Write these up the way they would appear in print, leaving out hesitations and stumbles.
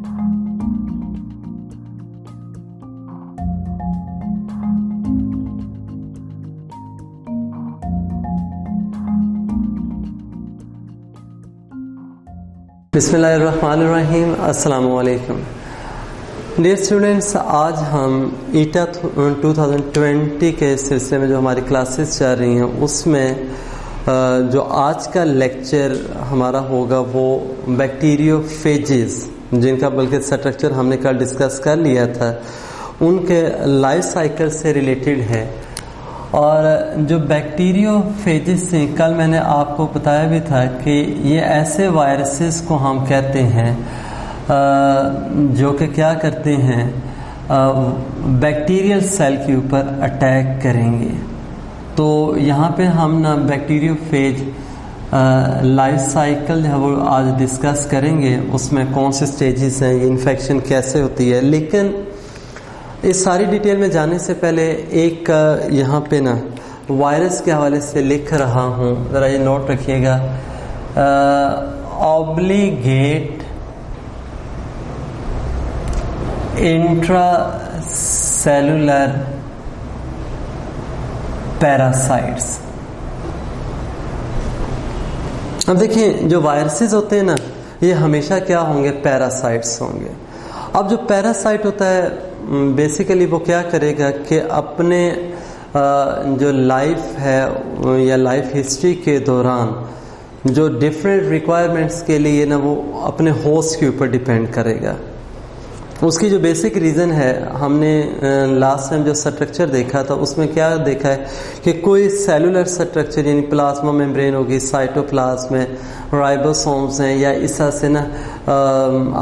بسم اللہ الرحمن الرحیم. السلام علیکم ڈیئر اسٹوڈینٹس. آج ہم ایٹا 2020 کے سلسلے میں جو ہماری کلاسز چل رہی ہیں اس میں جو آج کا لیکچر ہمارا ہوگا وہ بیکٹیریو فیجز، جن کا بلکہ اسٹرکچر ہم نے کل ڈسکس کر لیا تھا، ان کے لائف سائیکل سے ریلیٹڈ ہے. اور جو بیکٹیریو فیجز ہیں، کل میں نے آپ کو بتایا بھی تھا کہ یہ ایسے وائرسز کو ہم کہتے ہیں جو کہ کیا کرتے ہیں، بیکٹیریل سیل کے اوپر اٹیک کریں گے. تو یہاں پہ ہم نا بیکٹیریو فیج لائف سائیکل جو ہے وہ آج ڈسکس کریں گے. اس میں کون سے سٹیجز ہیں، یہ انفیکشن کیسے ہوتی ہے. لیکن اس ساری ڈیٹیل میں جانے سے پہلے ایک یہاں پہ نا وائرس کے حوالے سے لکھ رہا ہوں، ذرا یہ نوٹ رکھیے گا. اوبلیگیٹ انٹرا سیلولر پیراسائٹس. اب دیکھیں جو وائرسز ہوتے ہیں نا یہ ہمیشہ کیا ہوں گے، پیراسائٹس ہوں گے. اب جو پیراسائٹ ہوتا ہے بیسیکلی وہ کیا کرے گا کہ اپنے جو لائف ہے یا لائف ہسٹری کے دوران جو ڈفرینٹ ریکوائرمنٹس کے لیے نا وہ اپنے ہوسٹ کے اوپر ڈیپینڈ کرے گا. اس کی جو بیسک ریزن ہے، ہم نے لاسٹ ٹائم جو اسٹرکچر دیکھا تھا اس میں کیا دیکھا ہے کہ کوئی سیلولر اسٹرکچر یعنی پلازما ممبرین ہوگی، سائٹوپلازم ہے، رائبوسومز ہیں، یا اس طرح سے نا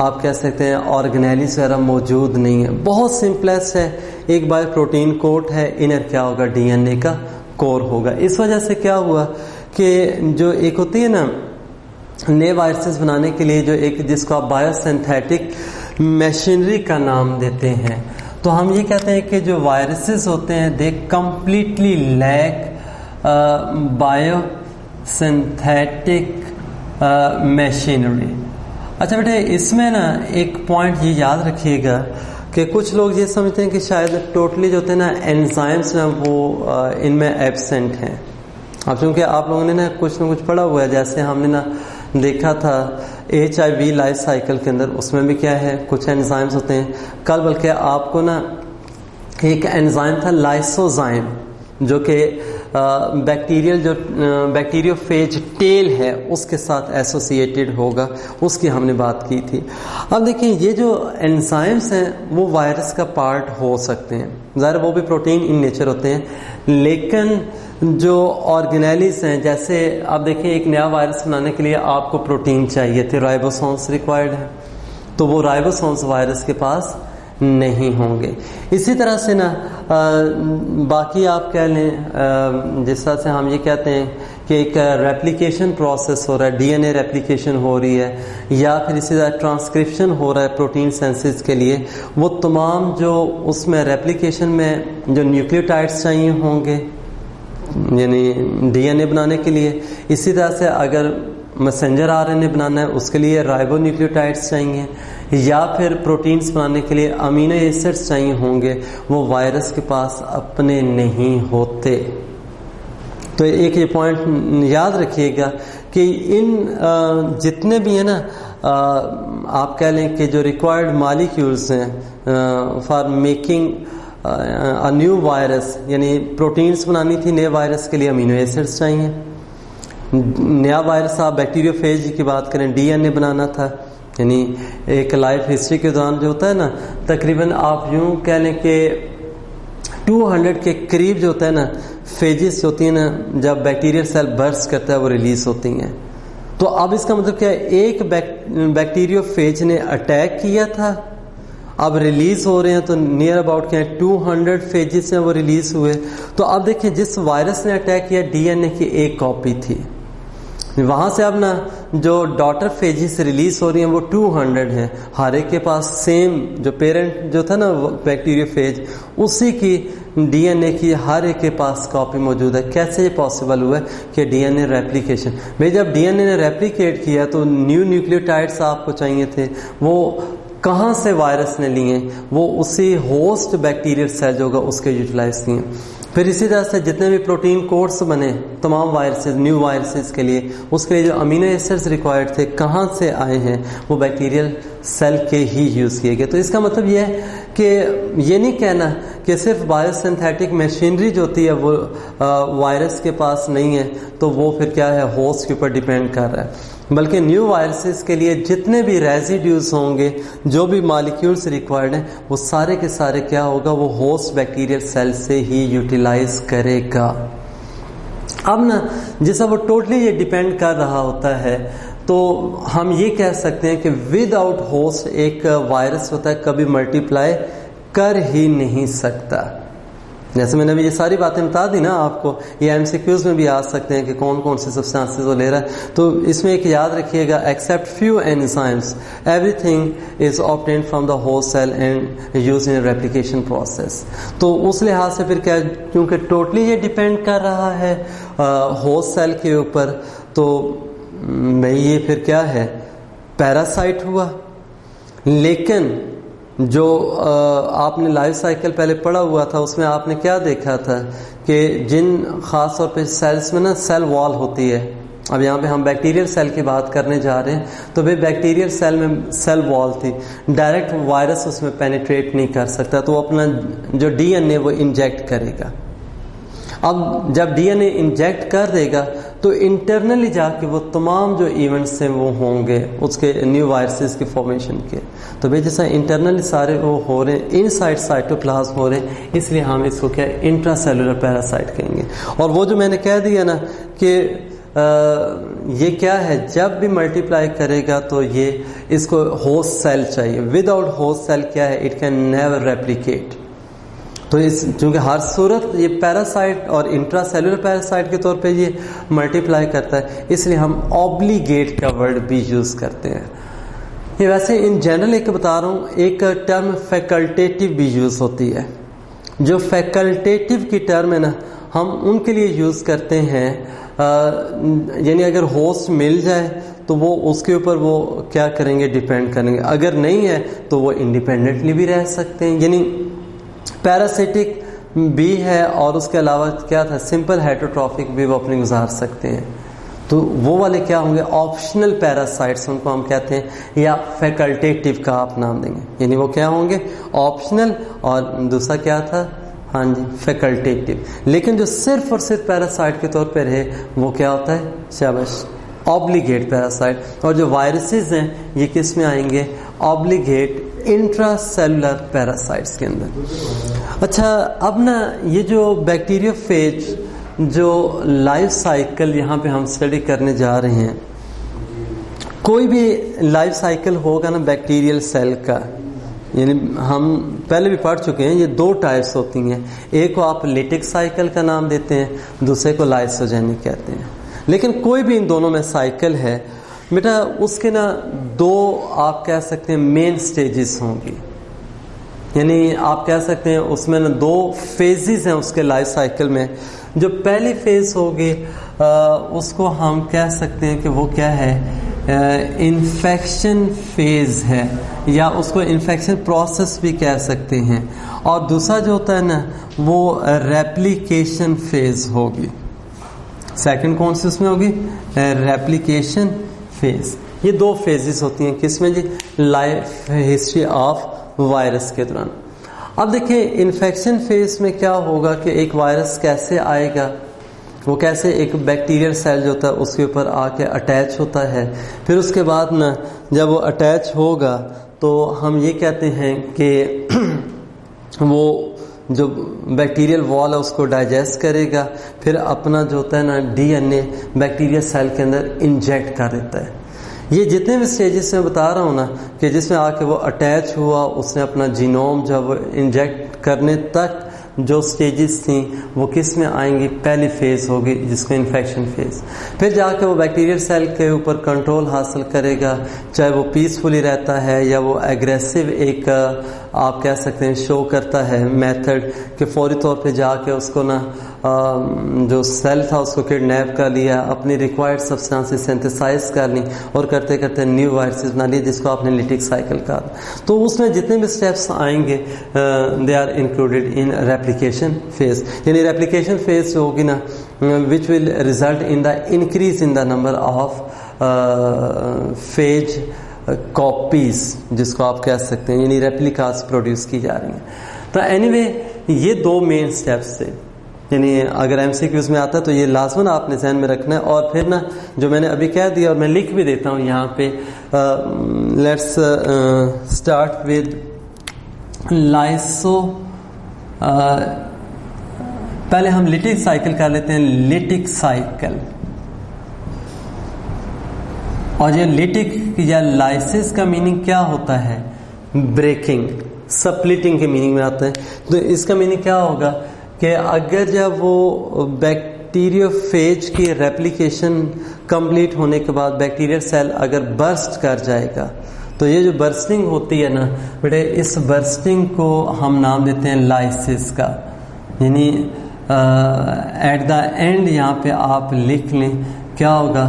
آپ کہہ سکتے ہیں آرگنیلیز وغیرہ موجود نہیں ہے. بہت سمپلیسٹ ہے. ایک بار پروٹین کوٹ ہے، انر کیا ہوگا، ڈی این اے کا کور ہوگا. اس وجہ سے کیا ہوا کہ جو ایک ہوتی ہے نا نئے وائرسز بنانے کے لیے جو ایک جس کو آپ بایو سنتھیٹک مشینری کا نام دیتے ہیں، تو ہم یہ کہتے ہیں کہ جو وائرسز ہوتے ہیں they completely lack biosynthetic machinery. اچھا بیٹے، اس میں نا ایک پوائنٹ یہ یاد رکھیے گا کہ کچھ لوگ یہ سمجھتے ہیں کہ شاید ٹوٹلی جو ہوتے ہیں نا انزائمز نا وہ ان میں ایبسنٹ ہیں. اب چونکہ آپ لوگوں نے نا کچھ پڑھا ہوا ہے، جیسے ہم نے نا دیکھا تھا HIV لائف سائیکل کے اندر، اس میں بھی کیا ہے کچھ انزائمز ہوتے ہیں. کل بلکہ آپ کو نا ایک انزائم تھا لائسوزائم جو کہ بیکٹیریل جو بیکٹیریو فیج ٹیل ہے اس کے ساتھ ایسوسیٹڈ ہوگا، اس کی ہم نے بات کی تھی. اب دیکھیں یہ جو انزائمز ہیں وہ وائرس کا پارٹ ہو سکتے ہیں، ظاہر وہ بھی پروٹین ان نیچر ہوتے ہیں. لیکن جو آرگنیلیز ہیں، جیسے آپ دیکھیں ایک نیا وائرس بنانے کے لیے آپ کو پروٹین چاہیے تھے، رائبوسومز ریکوائرڈ ہے، تو وہ رائبوسومز وائرس کے پاس نہیں ہوں گے. اسی طرح سے نا باقی آپ کہہ لیں جس طرح سے ہم یہ کہتے ہیں کہ ایک ریپلیکیشن پروسیس ہو رہا ہے، ڈی این اے ریپلیکیشن ہو رہی ہے، یا پھر اسی طرح ٹرانسکرپشن ہو رہا ہے پروٹین سینسز کے لیے، وہ تمام جو اس میں ریپلیکیشن میں جو نیوکلیوٹائڈس چاہیے ہوں گے یعنی ڈی این اے بنانے کے لیے. اسی طرح سے اگر میسنجر آر این اے بنانا ہے اس کے لیے رائبو نیوکلیوٹائڈس چاہیے، یا پھر پروٹینز بنانے کے لیے امینو ایسڈز چاہیے ہوں گے، وہ وائرس کے پاس اپنے نہیں ہوتے. تو ایک یہ پوائنٹ یاد رکھیے گا کہ ان جتنے بھی ہیں نا آپ کہہ لیں کہ جو ریکوائرڈ مالیکیولز ہیں فار میکنگ نیو وائرس، یعنی پروٹینز بنانی تھی نئے وائرس کے لیے امینو ایسڈز چاہیے. نیا وائرس آپ بیکٹیریو فیج کی بات کریں، ڈی این اے بنانا تھا، یعنی ایک لائف ہسٹری کے دوران جو ہوتا ہے نا تقریباً آپ یوں کہہ لیں کہ 200 کے قریب جو ہوتا ہے نا فیجز ہوتی ہیں نا جب بیکٹیریل سیل برسٹ کرتا ہے وہ ریلیز ہوتی ہیں. تو اب اس کا مطلب کیا ہے، ایک بیکٹیریو فیج نے اٹیک کیا تھا، اب ریلیز ہو رہے ہیں تو نیئر اباؤٹ کیا ہے 200 فیجز ہیں وہ ریلیز ہوئے. تو اب دیکھیں جس وائرس نے اٹیک کیا ڈی این اے کی ایک کاپی تھی، وہاں سے اب نا جو ڈاٹر فیجز ریلیز ہو رہی ہیں وہ 200 ہیں، ہر ایک کے پاس سیم جو پیرنٹ جو تھا نا بیکٹیریو فیج اسی کی ڈی این اے کی ہر ایک کے پاس کاپی موجود ہے. کیسے یہ پاسبل ہوا ہے کہ ڈی این اے ریپلیکیشن میں جب ڈی این اے نے ریپلیکیٹ کیا تو نیو نیوکلیوٹائڈس آپ کو چاہیے تھے، وہ کہاں سے وائرس نے لیے وہ اسی ہوسٹ بیکٹیریل سیل جو ہوگا اس کے یوٹیلائز کیے. پھر اسی طرح سے جتنے بھی پروٹین کوڈز بنے تمام وائرسز نیو وائرسز کے لیے اس کے لیے جو امینو ایسڈز ریکوائرڈ تھے کہاں سے آئے ہیں وہ بیکٹیریل سیل کے ہی یوز کیے گئے. تو اس کا مطلب یہ ہے کہ یہ نہیں کہنا کہ صرف بایو سنتھیٹک مشینری جو ہوتی ہے وہ وائرس کے پاس نہیں ہے تو وہ پھر کیا ہے ہوسٹ کے اوپر ڈیپینڈ کر رہا ہے، بلکہ نیو وائرسز کے لیے جتنے بھی ریزیڈیوز ہوں گے جو بھی مالیکیولز ریکوائرڈ ہیں وہ سارے کے سارے کیا ہوگا وہ ہوسٹ بیکٹیریل سیل سے ہی یوٹیلائز کرے گا. اب نا جیسا وہ ٹوٹلی یہ ڈیپینڈ کر رہا ہوتا ہے تو ہم یہ کہہ سکتے ہیں کہ ود آؤٹ ہوسٹ ایک وائرس ہوتا ہے کبھی ملٹیپلائی کر ہی نہیں سکتا. جیسے میں نے ابھی یہ ساری باتیں بتا دی نا آپ کو، یہ ایم سی کیوز میں بھی آ سکتے ہیں کہ کون کون سی سبسٹانسز وہ لے رہا ہے. تو اس میں ایک یاد رکھیے گا except few enzymes everything is obtained from the host cell and use in replication process. تو اس لحاظ سے پھر کیا کیونکہ ٹوٹلی یہ ڈیپینڈ کر رہا ہے ہوسٹ سیل کے اوپر تو یہ پھر کیا ہے پیراسائٹ ہوا. لیکن جو آپ نے لائف سائیکل پہلے پڑھا ہوا تھا اس میں آپ نے کیا دیکھا تھا کہ جن خاص طور پہ سیلز میں نا سیل وال ہوتی ہے. اب یہاں پہ ہم بیکٹیریل سیل کی بات کرنے جا رہے ہیں تو بھائی بیکٹیریل سیل میں سیل وال تھی، ڈائریکٹ وائرس اس میں پینیٹریٹ نہیں کر سکتا تو وہ اپنا جو ڈی این اے وہ انجیکٹ کرے گا. اب جب ڈی این اے انجیکٹ کر دے گا تو انٹرنلی جا کے وہ تمام جو ایونٹس ہیں وہ ہوں گے اس کے نیو وائرسز کی فارمیشن کے. تو بھائی جیسا انٹرنلی سارے وہ ہو رہے ہیں ان سائڈ سائٹوپلازم ہو رہے ہیں اس لیے ہم اس کو کیا انٹرا سیلولر پیراسائٹ کہیں گے. اور وہ جو میں نے کہہ دیا نا کہ یہ کیا ہے جب بھی ملٹیپلائی کرے گا تو یہ اس کو ہوسٹ سیل چاہیے. ود آؤٹ ہوسٹ سیل کیا ہے اٹ کین نیور ریپلیکیٹ. تو اس چونکہ ہر صورت یہ پیراسائٹ اور انٹرا سیلولر پیراسائٹ کے طور پہ یہ ملٹیپلائی کرتا ہے اس لیے ہم اوبلیگیٹ کا ورڈ بھی یوز کرتے ہیں. یہ ویسے ان جنرل ایک بتا رہا ہوں ایک ٹرم فیکلٹیٹیو بھی یوز ہوتی ہے. جو فیکلٹیٹیو کی ٹرم ہے نا ہم ان کے لیے یوز کرتے ہیں یعنی اگر ہوسٹ مل جائے تو وہ اس کے اوپر وہ کیا کریں گے ڈیپینڈ کریں گے، اگر نہیں ہے تو وہ انڈیپینڈنٹلی بھی رہ سکتے ہیں. یعنی پیراسیٹک بھی ہے اور اس کے علاوہ کیا تھا سمپل ہیٹروٹروفک بھی وہ اپنے گزار سکتے ہیں. تو وہ والے کیا ہوں گے آپشنل پیراسائٹس ان کو ہم کہتے ہیں یا فیکلٹیٹیو کا آپ نام دیں گے. یعنی وہ کیا ہوں گے آپشنل اور دوسرا کیا تھا ہاں جی فیکلٹیٹیو. لیکن جو صرف اور صرف پیراسائٹ کے طور پہ رہے وہ کیا ہوتا ہے شاباش اوبلیگیٹ پیراسائٹ. اور جو وائرسز ہیں یہ کس میں آئیں گے اوبلیگیٹ انٹرا سیلولر پیراسائٹس کے اندر. اچھا اب نا یہ جو بیکٹیریا فیج جو لائف سائیکل یہاں پہ ہم اسٹڈی کرنے جا رہے ہیں کوئی بھی لائف سائیکل ہوگا نا بیکٹیریل سیل کا یعنی ہم پہلے بھی پڑھ چکے ہیں یہ دو ٹائپس ہوتی ہیں. ایک کو آپ لیٹک سائیکل کا نام دیتے ہیں دوسرے کو لائسوجینک کہتے ہیں. لیکن کوئی بھی ان دونوں میں سائیکل ہے بیٹا اس کے نا دو آپ کہہ سکتے ہیں مین سٹیجز ہوں گی. یعنی آپ کہہ سکتے ہیں اس میں نا دو فیزز ہیں اس کے لائف سائیکل میں. جو پہلی فیز ہوگی اس کو ہم کہہ سکتے ہیں کہ وہ کیا ہے انفیکشن فیز ہے یا اس کو انفیکشن پروسیس بھی کہہ سکتے ہیں. اور دوسرا جو ہوتا ہے نا وہ ریپلیکیشن فیز ہوگی. سیکنڈ کون سی اس میں ہوگی ریپلیکیشن فیز. یہ دو فیزز ہوتی ہیں کس میں جی لائف ہسٹری آف وائرس کے دوران. اب دیکھیں انفیکشن فیز میں کیا ہوگا کہ ایک وائرس کیسے آئے گا وہ کیسے ایک بیکٹیریل سیل جو ہوتا ہے اس کے اوپر آ کے اٹیچ ہوتا ہے. پھر اس کے بعد نا جب وہ اٹیچ ہوگا تو ہم یہ کہتے ہیں کہ وہ جو بیکٹیریل وال ہے اس کو ڈائجسٹ کرے گا پھر اپنا جو ہوتا ہے نا ڈی این اے بیکٹیریل سیل کے اندر انجیکٹ کر دیتا ہے. یہ جتنے بھی سٹیجز میں بتا رہا ہوں نا کہ جس میں آ کے وہ اٹیچ ہوا اس نے اپنا جینوم جب انجیکٹ کرنے تک جو سٹیجز تھیں وہ کس میں آئیں گی پہلی فیز ہوگی جس کو انفیکشن فیز. پھر جا کے وہ بیکٹیریل سیل کے اوپر کنٹرول حاصل کرے گا چاہے وہ پیسفلی رہتا ہے یا وہ ایگریسو ایک آپ کہہ سکتے ہیں شو کرتا ہے میتھڈ کہ فوری طور پہ جا کے اس کو نا جو سیل تھا اس کو کڈنیپ کر لیا, اپنی ریکوائرڈ سبسٹانس سینتھسائز کر لی اور کرتے کرتے نیو وائرسز بنا لیے جس کو آپ نے لیٹک سائیکل کہا. تو اس میں جتنے بھی اسٹیپس آئیں گے they are included in replication phase. یعنی ریپلیکیشن فیز جو ہوگی نا which will result in the increase in the number of phage copies جس کو آپ کہہ سکتے ہیں, یعنی ریپلیکاز پروڈیوس کی جا رہی ہیں. تو اینی وے یہ دو مین اسٹیپس تھے. یعنی اگر ایم سی کیوز میں آتا ہے تو یہ لازماً آپ نے ذہن میں رکھنا ہے. اور پھر نا جو میں نے ابھی کہہ دیا اور میں لکھ بھی دیتا ہوں یہاں پہ, لیٹس اسٹارٹ ود لائسو. پہلے ہم لیٹک سائیکل کر لیتے ہیں. لیٹک سائیکل, اور یہ لیٹک یا لائسس کا میننگ کیا ہوتا ہے؟ بریکنگ, سپلٹنگ کے میننگ میں آتا ہے. تو اس کا میننگ کیا ہوگا کہ اگر جب وہ بیکٹیریوفیج کی ریپلیکیشن کمپلیٹ ہونے کے بعد بیکٹیریل سیل اگر برسٹ کر جائے گا تو یہ جو برسٹنگ ہوتی ہے نا بیٹے, اس برسٹنگ کو ہم نام دیتے ہیں لائسس کا. یعنی ایٹ دا اینڈ یہاں پہ آپ لکھ لیں کیا ہوگا,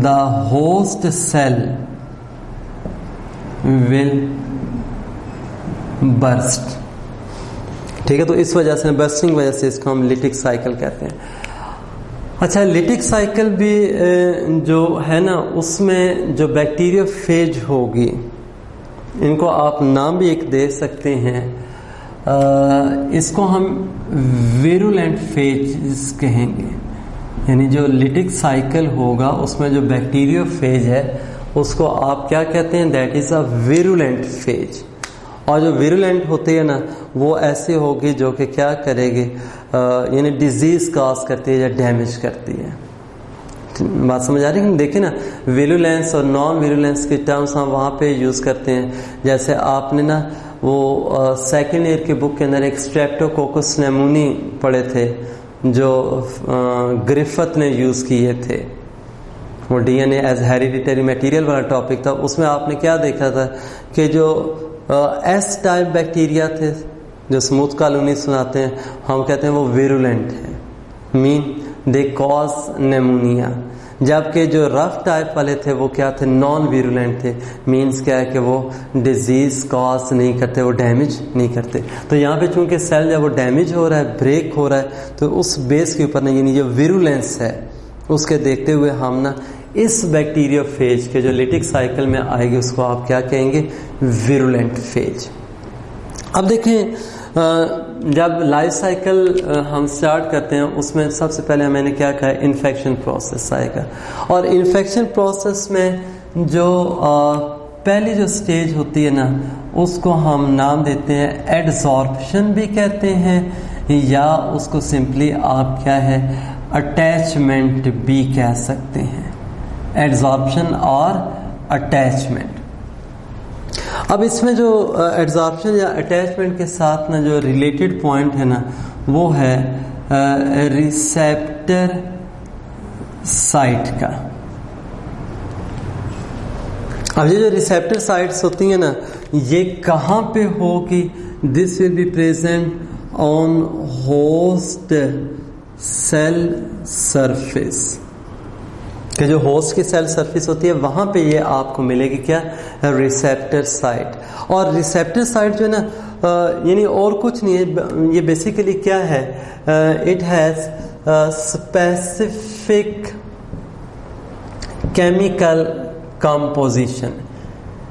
the host cell will burst. ٹھیک ہے, تو اس وجہ سے برسٹنگ وجہ سے اس کو ہم لیٹک سائیکل کہتے ہیں. اچھا, لیٹک سائیکل بھی جو ہے نا اس میں جو بیکٹیریا فیج ہوگی, ان کو آپ نام بھی ایک دے سکتے ہیں, اس کو ہم ویرولینٹ فیج کہیں گے. یعنی جو لیٹک سائیکل ہوگا اس میں جو بیکٹیریا فیج ہے اس کو آپ کیا کہتے ہیں؟ That is a virulent phage. اور جو ویرولینٹ ہوتی ہے نا وہ ایسی ہوگی جو کہ کیا کرے گی, یعنی ڈیزیز کاز کرتی ہے یا ڈیمیج کرتی ہے. بات سمجھ آ رہی ہے؟ دیکھیں نا, ویرولینس اور نان ویرولینس کے ٹرمز ہم وہاں پہ یوز کرتے ہیں. جیسے آپ نے نا وہ سیکنڈ ایئر کی بک کے اندر ایک اسٹریپٹوکوکس نیمونی پڑھے تھے جو گرفت نے یوز کیے تھے. وہ ڈی این اے ایز ہیریڈیٹری میٹیریل والا ٹاپک تھا. اس میں آپ نے کیا دیکھا تھا کہ جو ایس ٹائپ بیکٹیریا تھے جو اسموتھ کالونی سناتے ہیں, ہم کہتے ہیں وہ ویرولینٹ ہیں, مین دے کاز نیمونیا. جبکہ جو رف ٹائپ والے تھے وہ کیا تھے؟ نان ویرولینٹ تھے. مینس کیا ہے کہ وہ ڈیزیز کاز نہیں کرتے, وہ ڈیمیج نہیں کرتے. تو یہاں پہ چونکہ سیل جب وہ ڈیمیج ہو رہا ہے, بریک ہو رہا ہے, تو اس بیس کے اوپر نا یعنی جو ویرولینس ہے اس کے دیکھتے ہوئے ہم نا اس بیکٹیریا فیج کے جو لیٹک سائیکل میں آئے گی اس کو آپ کیا کہیں گے؟ ویرولینٹ فیج. اب دیکھیں جب لائف سائیکل ہم سٹارٹ کرتے ہیں اس میں سب سے پہلے میں نے کیا کہا, انفیکشن پروسیس آئے گا. اور انفیکشن پروسیس میں جو پہلی جو سٹیج ہوتی ہے نا اس کو ہم نام دیتے ہیں ایڈزارپشن بھی کہتے ہیں, یا اس کو سمپلی آپ کیا ہے اٹیچمنٹ بھی کہہ سکتے ہیں. ایڈزارپشن اور اٹیچمنٹ. اب اس میں جو ایڈزارپشن یا اٹیچمنٹ کے ساتھ نا جو ریلیٹڈ پوائنٹ ہے نا وہ ہے ریسیپٹر سائٹ کا. اب یہ جو ریسیپٹر سائٹس ہوتی ہیں نا یہ کہاں پہ ہوگی؟ This will be present on host cell surface. کہ جو ہوسٹ کی سیل سرفیس ہوتی ہے وہاں پہ یہ آپ کو ملے گی کیا؟ Receptor site. اور ریسیپٹر سائٹ جو ہے نا یعنی اور کچھ نہیں ہے, یہ بیسیکلی کیا ہے, it has specific chemical composition.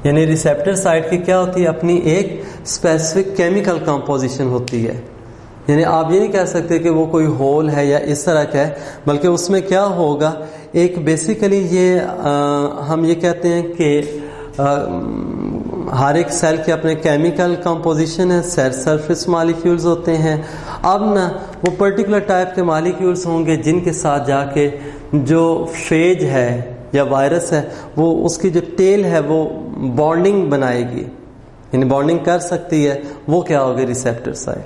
یعنی ریسیپٹر سائٹ کی کیا ہوتی ہے؟ اپنی ایک اسپیسیفک کیمیکل کمپوزیشن ہوتی ہے. یعنی آپ یہ نہیں کہہ سکتے کہ وہ کوئی ہول ہے یا اس طرح کا ہے, بلکہ اس میں کیا ہوگا, ایک بیسیکلی یہ ہم یہ کہتے ہیں کہ ہر ایک سیل کے اپنے کیمیکل کمپوزیشن ہے, سیل سرفیس مالیکیولز ہوتے ہیں. اب نا وہ پرٹیکولر ٹائپ کے مالیکیولز ہوں گے جن کے ساتھ جا کے جو فیج ہے یا وائرس ہے وہ اس کی جو ٹیل ہے وہ بانڈنگ بنائے گی, یعنی بانڈنگ کر سکتی ہے. وہ کیا ہوگی؟ Receptor site.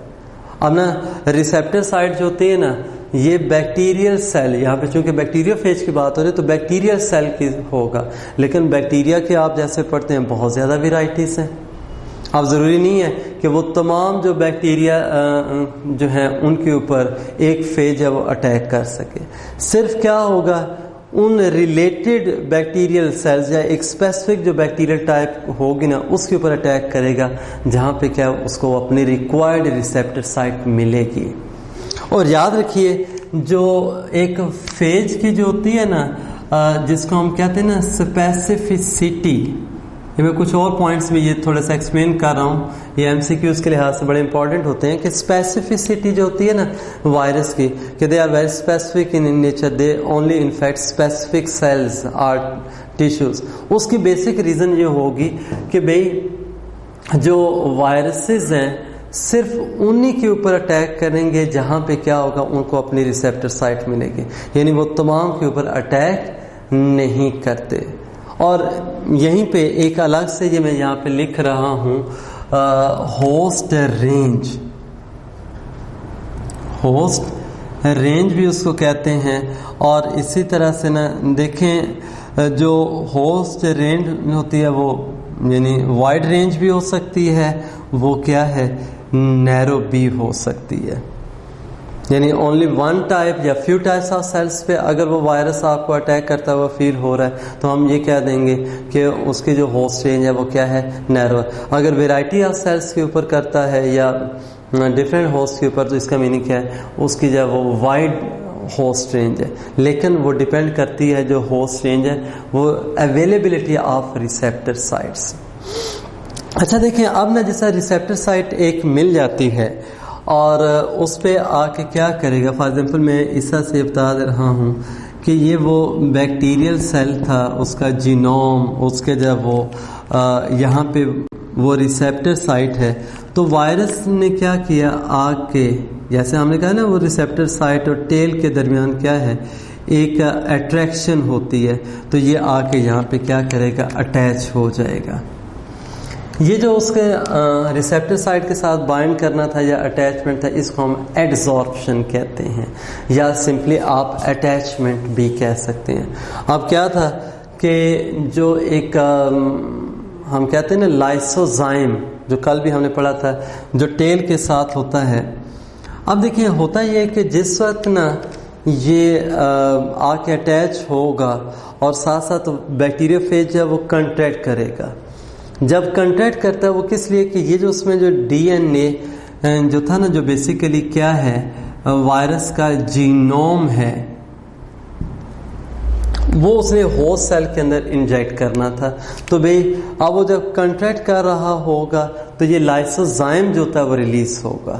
اب نا ریسیپٹر سائٹ جو ہوتی ہے نا یہ بیکٹیریل سیل, یہاں پہ چونکہ بیکٹیریا فیج کی بات ہو رہی ہے تو بیکٹیریل سیل کی ہوگا, لیکن بیکٹیریا کے آپ جیسے پڑھتے ہیں بہت زیادہ ویرائٹیز ہیں. اب ضروری نہیں ہے کہ وہ تمام جو بیکٹیریا جو ہیں ان کے اوپر ایک فیج ہے وہ اٹیک کر سکے. صرف کیا ہوگا ان ریلیٹڈ بیکٹیریل سیلز یا ایک اسپیسیفک جو بیکٹیریل ٹائپ ہوگی نا اس کے اوپر اٹیک کرے گا جہاں پہ کیا اس کو اپنی ریکوائرڈ ریسیپٹر سائٹ ملے گی. اور یاد رکھیے جو ایک فیج کی جو ہوتی ہے نا جس کو ہم کہتے ہیں نا اسپیسیفسٹی، یہ میں کچھ اور پوائنٹس بھی یہ تھوڑا سا ایکسپلین کر رہا ہوں، یہ ایم سی کیوز کے لحاظ سے بڑے امپورٹنٹ ہوتے ہیں کہ اسپیسیفسٹی جو ہوتی ہے نا وائرس کی کہ they are very specific in nature, they only infect specific cells اور ٹیشوز. اس کی بیسک ریزن یہ ہوگی کہ بھئی جو وائرسز ہیں صرف انہی کے اوپر اٹیک کریں گے جہاں پہ کیا ہوگا ان کو اپنی ریسیپٹر سائٹ ملے گی، یعنی وہ تمام کے اوپر اٹیک نہیں کرتے. اور یہیں پہ ایک الگ سے یہ میں یہاں پہ لکھ رہا ہوں ہوسٹ رینج. ہوسٹ رینج بھی اس کو کہتے ہیں. اور اسی طرح سے نا دیکھیں جو ہوسٹ رینج ہوتی ہے وہ یعنی وائڈ رینج بھی ہو سکتی ہے، وہ کیا ہے نیرو بھی ہو سکتی ہے. یعنی اونلی ون ٹائپ یا فیو ٹائپس آف سیلس پہ اگر وہ وائرس آپ کو اٹیک کرتا ہوا فیل ہو رہا ہے تو ہم یہ کہہ دیں گے کہ اس کی جو ہوسٹ رینج ہے وہ کیا ہے نیرو. اگر ویرائٹی آف سیلس کے اوپر کرتا ہے یا ڈفرینٹ ہوسٹ کے اوپر تو اس کا میننگ کیا ہے اس کی جو وہ وائڈ ہوسٹ رینج ہے. لیکن وہ ڈپینڈ کرتی ہے جو ہوسٹ رینج ہے وہ اویلیبلٹی آف ریسیپٹر سائٹس. اچھا دیکھیں اب نا جیسا ریسیپٹر سائٹ ایک مل جاتی ہے اور اس پہ آ کے کیا کرے گا. فار ایگزامپل میں اس سے بتا دے رہا ہوں کہ یہ وہ بیکٹیریل سیل تھا، اس کا جینوم، اس کے جب وہ یہاں پہ وہ ریسیپٹر سائٹ ہے تو وائرس نے کیا کیا آ کے جیسے ہم نے کہا نا وہ ریسیپٹر سائٹ اور ٹیل کے درمیان کیا ہے ایک اٹریکشن ہوتی ہے تو یہ آ کے یہاں پہ کیا کرے گا اٹیچ ہو جائے گا. یہ جو اس کے ریسیپٹر سائٹ کے ساتھ بائنڈ کرنا تھا یا اٹیچمنٹ تھا اس کو ہم ایڈزارپشن کہتے ہیں یا سمپلی آپ اٹیچمنٹ بھی کہہ سکتے ہیں. اب کیا تھا کہ جو ایک ہم کہتے ہیں نا لائسوزائم جو کل بھی ہم نے پڑھا تھا جو ٹیل کے ساتھ ہوتا ہے. اب دیکھیں ہوتا یہ ہے کہ جس وقت نا یہ آ کے اٹیچ ہوگا اور ساتھ ساتھ بیکٹیریا فیج ہے وہ کنٹریکٹ کرے گا. جب کنٹریکٹ کرتا ہے وہ کس لیے کہ یہ جو اس میں جو ڈی این اے جو تھا نا جو بیسیکلی کیا ہے وائرس کا جینوم ہے وہ اس نے ہوسٹ سیل کے اندر انجیکٹ کرنا تھا. تو بھئی اب وہ جب کنٹریکٹ کر رہا ہوگا تو یہ لائسوزائم جو ہوتا ہے وہ ریلیز ہوگا.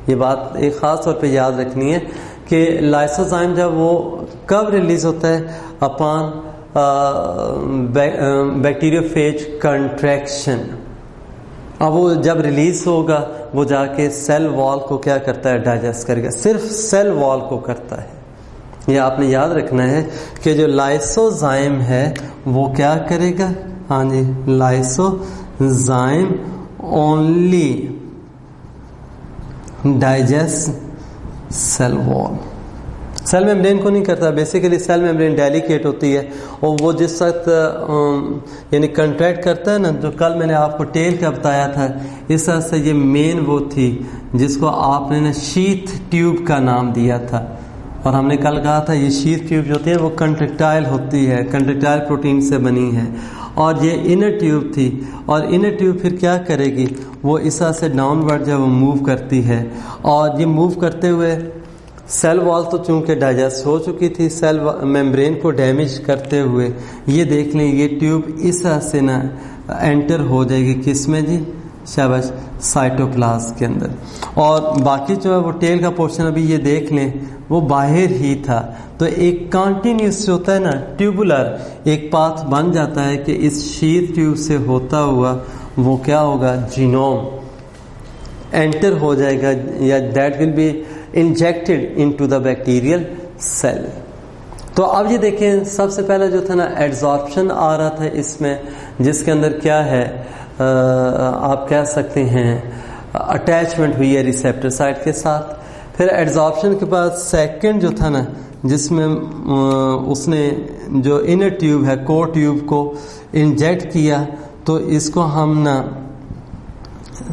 یہ بات ایک خاص طور پہ یاد رکھنی ہے کہ لائسوزائم جب وہ کب ریلیز ہوتا ہے اپان بیکٹیریا فیج کنٹریکشن. اب وہ جب ریلیز ہوگا وہ جا کے سیل وال کو کیا کرتا ہے ڈائجسٹ کرے گا. صرف سیل وال کو کرتا ہے. یہ آپ نے یاد رکھنا ہے کہ جو لائسوزائم ہے وہ کیا کرے گا. ہاں جی لائسوزائم اونلی ڈائجسٹ سیل وال. سیل میمبرین کو نہیں کرتا. بیسیکلی سیل میمبرین ڈیلیکیٹ ہوتی ہے اور وہ جس وقت یعنی کنٹریکٹ کرتا ہے نا جو کل میں نے آپ کو ٹیل کا بتایا تھا اس طرح سے یہ مین وہ تھی جس کو آپ نے نا شیتھ ٹیوب کا نام دیا تھا. اور ہم نے کل کہا تھا یہ شیتھ ٹیوب جو ہوتی ہے وہ کنٹریکٹائل ہوتی ہے، کنٹریکٹائل پروٹین سے بنی ہے. اور یہ انر ٹیوب تھی اور انر ٹیوب پھر کیا کرے گی وہ اس طرح سے ڈاؤن ورڈ جب وہ موو کرتی ہے اور یہ موو کرتے ہوئے سیل وال تو چونکہ ڈائجسٹ ہو چکی تھی سیل میمبرین کو ڈیمیج کرتے ہوئے یہ دیکھ لیں یہ ٹیوب اس طرح سے نا انٹر ہو جائے گی کس میں جی شاباش سائٹوپلازم کے اندر. اور باقی جو ہے وہ ٹیل کا پورشن ابھی یہ دیکھ لیں وہ باہر ہی تھا. تو ایک کانٹینیوس جو ہوتا ہے نا ٹیوبولر ایک پاتھ بن جاتا ہے کہ اس شیتھ ٹیوب سے ہوتا ہوا وہ کیا ہوگا جینوم انٹر ہو جائے گا یا that will be injected into the bacterial cell. تو اب یہ دیکھیں سب سے پہلے جو تھا نا ایڈزارپشن آ رہا تھا اس میں جس کے اندر کیا ہے آپ کہہ سکتے ہیں اٹیچمنٹ ہوئی ہے ریسیپٹر سائٹ کے ساتھ. پھر ایڈزارپشن کے بعد سیکنڈ جو تھا نا جس میں اس نے جو انر ٹیوب ہے کور ٹیوب کو انجیکٹ کیا تو اس کو ہم نا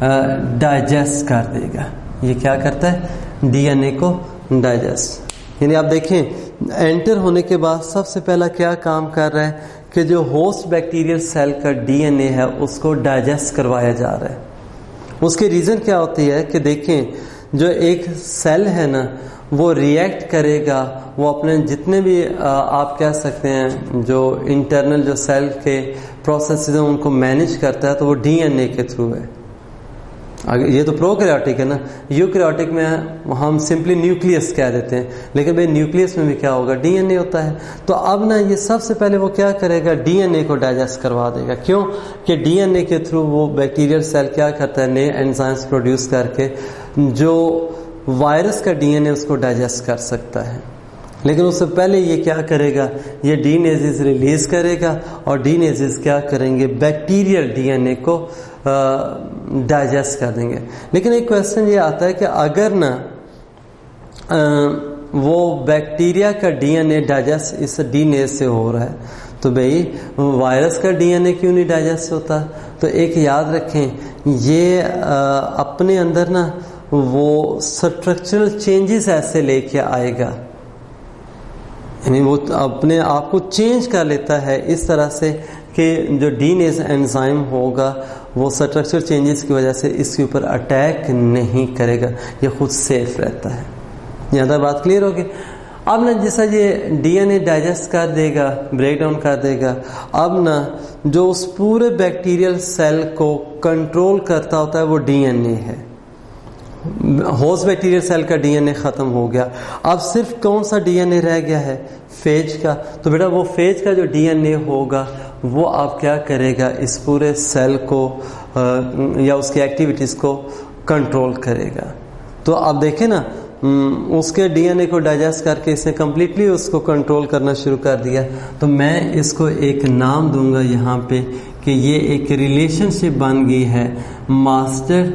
ڈائجسٹ کر دے گا. یہ کیا کرتا ہے؟ ڈی این اے کو ڈائجسٹ. یعنی آپ دیکھیں انٹر ہونے کے بعد سب سے پہلا کیا کام کر رہا ہے کہ جو ہوسٹ بیکٹیریل سیل کا ڈی این اے ہے اس کو ڈائجسٹ کروایا جا رہا ہے. اس کی ریزن کیا ہوتی ہے کہ دیکھیں جو ایک سیل ہے نا وہ ریئیکٹ کرے گا, وہ اپنے جتنے بھی آپ کہہ سکتے ہیں جو انٹرنل جو سیل کے پروسیسز ہیں ان کو مینیج کرتا ہے, تو وہ ڈی این اے کے تھرو ہے. یہ تو پروکیریوٹک ہے نا, یوکیریوٹک میں ہم سمپلی نیوکلیس کہہ دیتے ہیں, لیکن بھائی نیوکلیس میں بھی کیا ہوگا؟ ڈی این اے ہوتا ہے. تو اب نا یہ سب سے پہلے وہ کیا کرے گا؟ ڈی این اے کو ڈائجسٹ کروا دے گا. کیوں کہ ڈی این اے کے تھرو وہ بیکٹیریل سیل کیا کرتا ہے؟ نئے انزائمز پروڈیوس کر کے جو وائرس کا ڈی این اے اس کو ڈائجسٹ کر سکتا ہے. لیکن اس سے پہلے یہ کیا کرے گا؟ یہ ڈی نیزز ریلیز کرے گا, اور ڈی نیزز کیا کریں گے؟ بیکٹیریل ڈی این اے کو ڈائجسٹ کر دیں گے. لیکن ایک کویسچن یہ آتا ہے کہ اگر نا وہ بیکٹیریا کا ڈی این اے ڈائجسٹ اس ڈی نیز سے ہو رہا ہے, تو بھئی وائرس کا ڈی این اے کیوں نہیں ڈائجسٹ ہوتا؟ تو ایک یاد رکھیں, یہ اپنے اندر نا وہ سٹرکچرل چینجز ایسے لے کے آئے گا, یعنی وہ اپنے آپ کو چینج کر لیتا ہے اس طرح سے کہ جو ڈی نیز انزائم ہوگا وہ سٹرکچر چینجز کی وجہ سے اس کے اوپر اٹیک نہیں کرے گا, یہ خود سیف رہتا ہے. یہاں تک بات کلیئر ہوگی. اب نا جیسا یہ ڈی این اے ڈائجسٹ کر دے گا, بریک ڈاؤن کر دے گا, اب نا جو اس پورے بیکٹیریل سیل کو کنٹرول کرتا ہوتا ہے وہ ڈی این اے ہے. ہوسٹ بیکٹیریل سیل کا ڈی این اے ختم ہو گیا, اب صرف کون سا ڈی این اے رہ گیا ہے؟ فیج کا. تو بیٹا وہ فیج کا جو ڈی این اے ہوگا وہ آپ کیا کرے گا؟ اس پورے سیل کو یا اس کی ایکٹیویٹیز کو کنٹرول کرے گا. تو آپ دیکھیں نا اس کے ڈی این اے کو ڈائجسٹ کر کے اس نے کمپلیٹلی اس کو کنٹرول کرنا شروع کر دیا. تو میں اس کو ایک نام دوں گا یہاں پہ کہ یہ ایک ریلیشن شپ بن گئی ہے, ماسٹر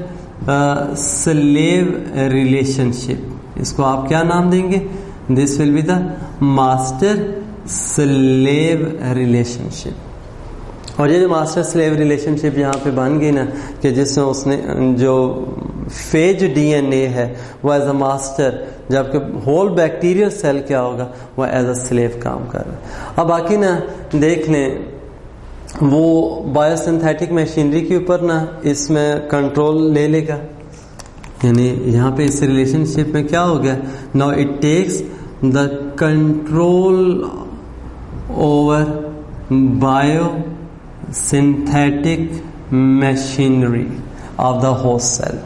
سلیو ریلیشن شپ. اس کو آپ کیا نام دیں گے؟ This will be the master slave relationship. اور یہ جو ماسٹر سلیو ریلیشن شپ یہاں پہ بن گئی نا کہ جس میں اس نے جو فیج ڈی این اے ہے وہ ایز اے ماسٹر, جبکہ ہول بیکٹیریل سیل کیا ہوگا وہ ایز اے سلیو کام کر رہا ہے. اب باقی نا دیکھ لیں وہ بایو سنتھیٹک مشینری کے اوپر نا اس میں کنٹرول لے لے گا. یعنی یہاں پہ اس ریلیشن شپ میں کیا ہو گیا؟ Now it takes the control over biosynthetic machinery of the host cell,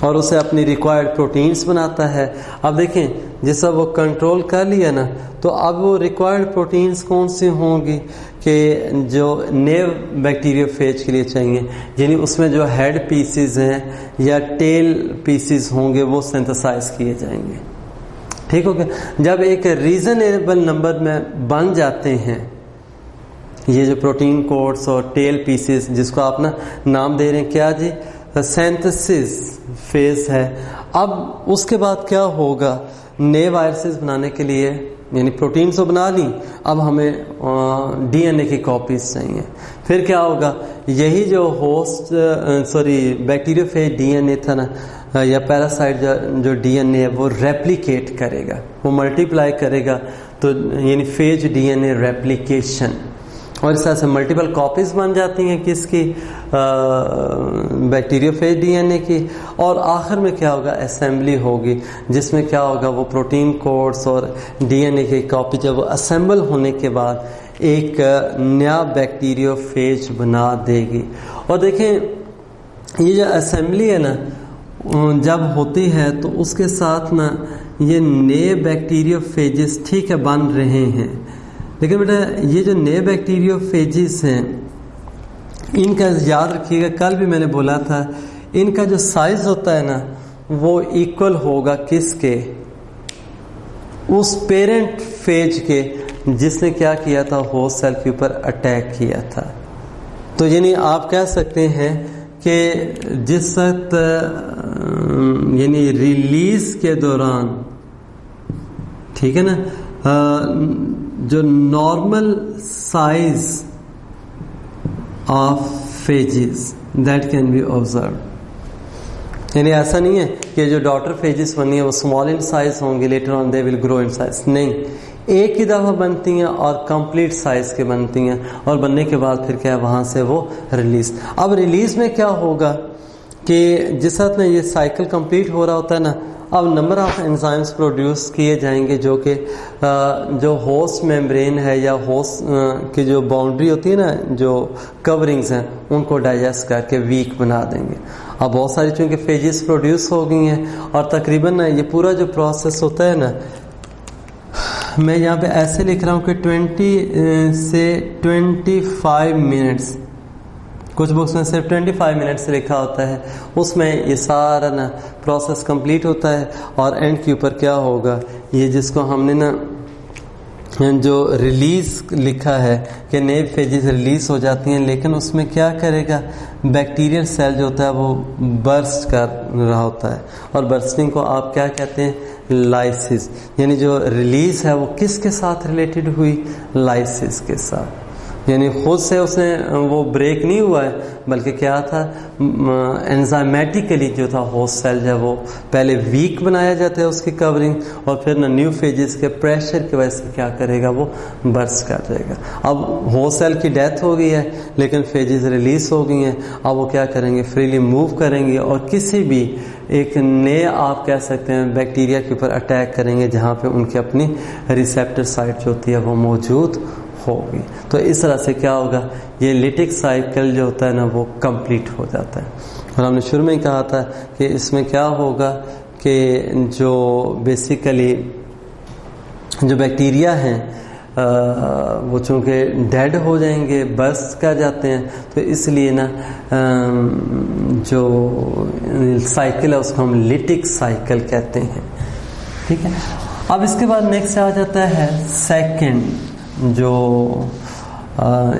اور اسے اپنی ریکوائرڈ پروٹینز بناتا ہے. اب دیکھیں جیسا وہ کنٹرول کر لیا نا, تو اب وہ ریکوائرڈ پروٹینز کون سی ہوں گی کہ جو نیو بیکٹیریو فیج کے لیے چاہیے, یعنی اس میں جو ہیڈ پیسز ہیں یا ٹیل پیسز ہوں گے وہ سنتھسائز کیے جائیں گے. ٹھیک ہو گیا. جب ایک ریزنیبل نمبر میں بن جاتے ہیں یہ جو پروٹین کوڈز اور ٹیل پیسز, جس کو آپ نا نام دے رہے ہیں کیا جی؟ سینتھسس فیز ہے. اب اس کے بعد کیا ہوگا؟ نئے وائرسز بنانے کے لیے یعنی پروٹین تو بنا لی, اب ہمیں ڈی این اے کی کاپیز چاہیے. پھر کیا ہوگا؟ یہی جو ہوسٹ بیکٹیریو فیج ڈی این اے تھا نا یا پیراسائٹ جو ڈی این اے ہے وہ ریپلیکیٹ کرے گا, وہ ملٹیپلائی کرے گا. تو یعنی phage D N A replication, اور اس طرح سے ملٹیپل کاپیز بن جاتی ہیں کس کی؟ بیکٹیریو فیج ڈی این اے کی. اور آخر میں کیا ہوگا؟ اسمبلی ہوگی, جس میں کیا ہوگا؟ وہ پروٹین کوڈز اور ڈی این اے کی کاپی جب وہ اسمبل ہونے کے بعد ایک نیا بیکٹیریو فیج بنا دے گی. اور دیکھیں یہ جو اسمبلی ہے نا جب ہوتی ہے تو اس کے ساتھ نا یہ نئے بیکٹیریو فیجز ٹھیک ہے بن رہے ہیں, لیکن بیٹا یہ جو نئے بیکٹیریو فیجز ہیں ان کا یاد رکھیے گا, کل بھی میں نے بولا تھا ان کا جو سائز ہوتا ہے نا وہ ایکول ہوگا کس کے؟ اس پیرنٹ فیج کے جس نے کیا کیا تھا؟ ہوسٹ سیل کے اوپر اٹیک کیا تھا. تو یعنی آپ کہہ سکتے ہیں کہ جس وقت یعنی ریلیز کے دوران ٹھیک ہے نا جو normal size of phages that can be observe, یعنی ایسا نہیں ہے کہ جو ڈاٹر فیجز بنی ہیں وہ اسمال ان سائز ہوں گے, later on they will grow in size. نہیں, ایک ہی دفعہ بنتی ہیں اور کمپلیٹ سائز کے بنتی ہیں, اور بننے کے بعد پھر کیا ہے وہاں سے وہ ریلیز. اب ریلیز میں کیا ہوگا کہ جس وقت میں یہ سائیکل کمپلیٹ ہو رہا ہوتا ہے نا, اب نمبر آف انزائمز پروڈیوس کیے جائیں گے جو کہ جو ہوسٹ میمبرین ہے یا ہوسٹ کی جو باؤنڈری ہوتی ہے نا, جو کورنگز ہیں, ان کو ڈائجسٹ کر کے ویک بنا دیں گے. اب بہت ساری چونکہ فیجز پروڈیوس ہو گئی ہیں, اور تقریباً یہ پورا جو پروسیس ہوتا ہے نا, میں یہاں پہ ایسے لکھ رہا ہوں کہ 20 سے 25 منٹس, کچھ بکس میں صرف 25 منٹس لکھا ہوتا ہے, اس میں یہ سارا نا پروسیس کمپلیٹ ہوتا ہے. اور اینڈ کے اوپر کیا ہوگا, یہ جس کو ہم نے نا جو ریلیز لکھا ہے کہ نئے فیجز ریلیز ہو جاتی ہیں, لیکن اس میں کیا کرے گا, بیکٹیریل سیل جو ہوتا ہے وہ برسٹ کر رہا ہوتا ہے. اور برسٹنگ کو آپ کیا کہتے ہیں, لائسس. یعنی جو ریلیز ہے وہ کس کے ساتھ ریلیٹڈ ہوئی, لائسس کے ساتھ. یعنی خود سے اس نے وہ بریک نہیں ہوا ہے, بلکہ کیا تھا, انزائمیٹیکلی جو تھا ہوسٹ سیل جو ہے وہ پہلے ویک بنایا جاتا ہے اس کی کورنگ, اور پھر نا نیو فیجز کے پریشر کی وجہ سے کیا کرے گا, وہ برسٹ کر جائے گا. اب ہوسٹ سیل کی ڈیتھ ہو گئی ہے لیکن فیجز ریلیز ہو گئی ہیں, اب وہ کیا کریں گے, فریلی موو کریں گے اور کسی بھی ایک نئے آپ کہہ سکتے ہیں بیکٹیریا کے اوپر اٹیک کریں گے جہاں پہ ان کی اپنی ریسیپٹر سائٹ جو ہوتی ہے وہ موجود ہوگی. تو اس طرح سے کیا ہوگا, یہ لیٹک سائیکل جو ہوتا ہے نا وہ کمپلیٹ ہو جاتا ہے. اور ہم نے شروع میں ہی کہا تھا کہ اس میں کیا ہوگا کہ جو بیسیکلی جو بیکٹیریا ہیں وہ چونکہ ڈیڈ ہو جائیں گے, برسٹ کر جاتے ہیں, تو اس لیے نا جو سائیکل ہے اس کو ہم لیٹک سائیکل کہتے ہیں. ٹھیک ہے. اب اس کے بعد نیکسٹ آ جاتا ہے سیکنڈ, جو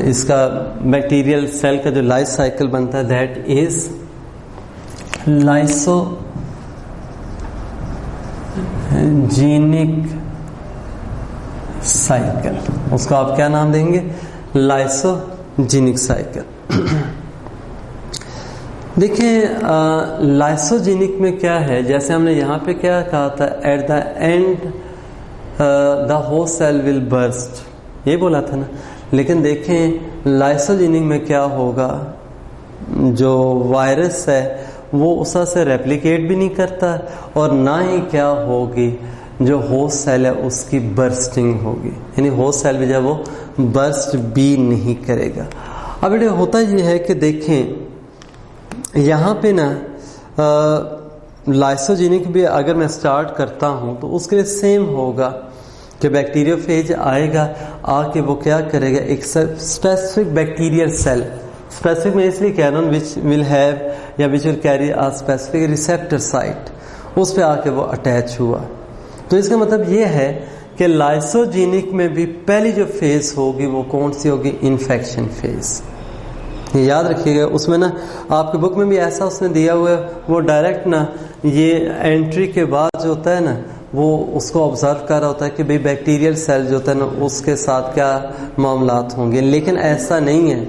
اس کا بیکٹیریل سیل کا جو لائف سائیکل بنتا ہے, دیٹ از لائسو جینک سائیکل. اس کو آپ کیا نام دیں گے, لائسو جینک سائیکل. دیکھیں لائسوجینک میں کیا ہے, جیسے ہم نے یہاں پہ کیا کہا تھا, at the end the host cell will burst, یہ بولا تھا نا. لیکن دیکھیں لائسوجینک میں کیا ہوگا, جو وائرس ہے وہ اس سے ریپلیکیٹ بھی نہیں کرتا, اور نہ ہی کیا ہوگی جو ہوسٹ سیل ہے اس کی برسٹنگ ہوگی, یعنی ہوسٹ سیل بھی جو ہے وہ برسٹ بھی نہیں کرے گا. اب یہ ہوتا یہ ہے کہ دیکھیں یہاں پہ نا لائسوجینک بھی اگر میں سٹارٹ کرتا ہوں تو اس کے لیے سیم ہوگا کہ بیکٹیریوفیج آئے گا, آ کے وہ کیا کرے گا, ایک اسپیسیفک بیکٹیریل سیل, اسپیسیفک میں اس لیے کہہ رہا ہوں وچ ول ہیو یا which will carry a specific receptor site, اس پہ آ کے وہ اٹیچ ہوا. تو اس کا مطلب یہ ہے کہ لائسوجینک میں بھی پہلی جو فیز ہوگی وہ کون سی ہوگی, انفیکشن فیز. یاد رکھیے گا اس میں نا آپ کے بک میں بھی ایسا اس نے دیا ہوا ہے, وہ ڈائریکٹ نا یہ انٹری کے بعد جو ہوتا ہے نا وہ اس کو آبزرو کر رہا ہوتا ہے کہ بھئی بیکٹیریل سیل جو ہوتا ہے نا اس کے ساتھ کیا معاملات ہوں گے, لیکن ایسا نہیں ہے.